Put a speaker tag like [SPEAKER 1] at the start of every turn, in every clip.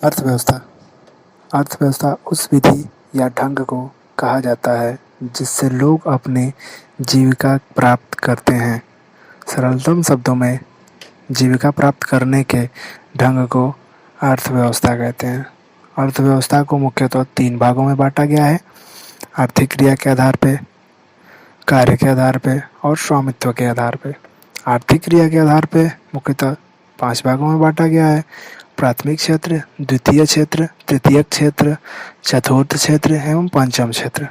[SPEAKER 1] अर्थव्यवस्था अर्थव्यवस्था उस विधि या ढंग को कहा जाता है जिससे लोग अपनी जीविका प्राप्त करते हैं। सरलतम शब्दों में जीविका प्राप्त करने के ढंग को अर्थव्यवस्था कहते हैं। अर्थव्यवस्था को मुख्यतः 3 भागों में बांटा गया है: आर्थिक क्रिया के आधार पे, कार्य के आधार पे और स्वामित्व के आधार पे। आर्थिक क्रिया के आधार पे मुख्यतः 5 भागों में बांटा गया है: प्राथमिक क्षेत्र, द्वितीय क्षेत्र, तृतीयक क्षेत्र, चतुर्थ क्षेत्र एवं पंचम क्षेत्र।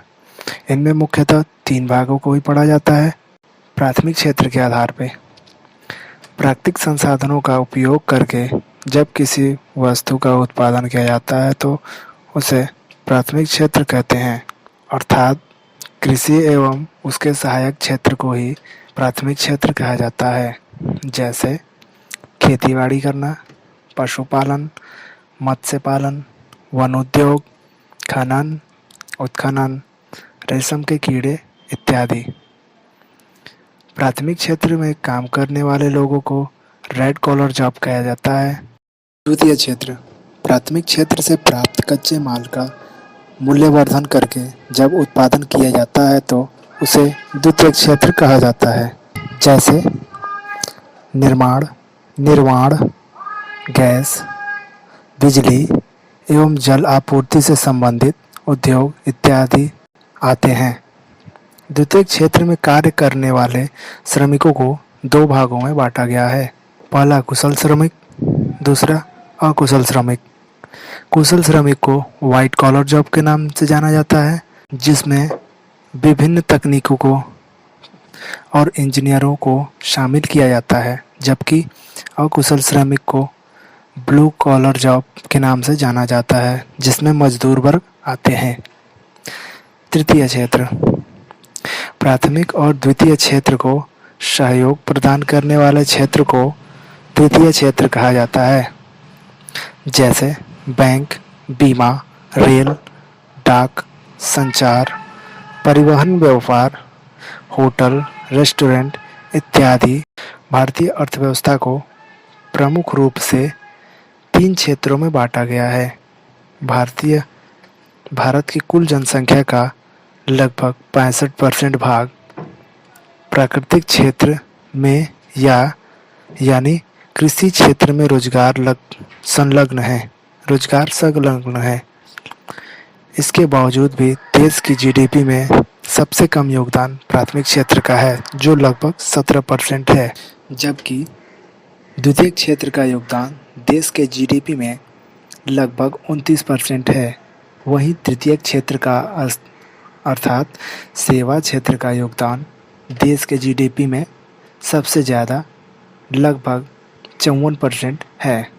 [SPEAKER 1] इनमें मुख्यतः 3 भागों को ही पढ़ा जाता है। प्राथमिक क्षेत्र के आधार पे प्राकृतिक संसाधनों का उपयोग करके जब किसी वस्तु का उत्पादन किया जाता है तो उसे प्राथमिक क्षेत्र कहते हैं, अर्थात कृषि एवं उसके सहायक क्षेत्र को ही प्राथमिक क्षेत्र कहा जाता है, जैसे खेतीबाड़ी करना, पशुपालन, मत्स्य पालन, वन उद्योग, खनन, उत्खनन, रेशम के कीड़े इत्यादि। प्राथमिक क्षेत्र में काम करने वाले लोगों को रेड कॉलर जॉब कहा जाता है। द्वितीय क्षेत्र प्राथमिक क्षेत्र से प्राप्त कच्चे माल का मूल्यवर्धन करके जब उत्पादन किया जाता है तो उसे द्वितीय क्षेत्र कहा जाता है, जैसे निर्माण, गैस, बिजली एवं जल आपूर्ति से संबंधित उद्योग इत्यादि आते हैं। द्वितीय क्षेत्र में कार्य करने वाले श्रमिकों को 2 भागों में बांटा गया है: पहला कुशल श्रमिक, दूसरा अकुशल श्रमिक। कुशल श्रमिक को वाइट कॉलर जॉब के नाम से जाना जाता है, जिसमें विभिन्न तकनीकों को और इंजीनियरों को शामिल किया जाता है, जबकि अकुशल श्रमिक को ब्लू कॉलर जॉब के नाम से जाना जाता है, जिसमें मजदूर वर्ग आते हैं। तृतीय क्षेत्र प्राथमिक और द्वितीय क्षेत्र को सहयोग प्रदान करने वाले क्षेत्र को तृतीय क्षेत्र कहा जाता है, जैसे बैंक, बीमा, रेल, डाक, संचार, परिवहन व्यापार, होटल, रेस्टोरेंट इत्यादि। भारतीय अर्थव्यवस्था को प्रमुख रूप से 3 क्षेत्रों में बांटा गया है। भारत की कुल जनसंख्या का लगभग 65% भाग प्राकृतिक क्षेत्र में यानी कृषि क्षेत्र में रोजगार संलग्न है। इसके बावजूद भी देश की जीडीपी में सबसे कम योगदान प्राथमिक क्षेत्र का है, जो लगभग 17% है, जबकि द्वितीय क्षेत्र का योगदान देश के जीडीपी में लगभग 29% है। वहीं तृतीय क्षेत्र का अर्थात सेवा क्षेत्र का योगदान देश के जीडीपी में सबसे ज़्यादा लगभग 54% है।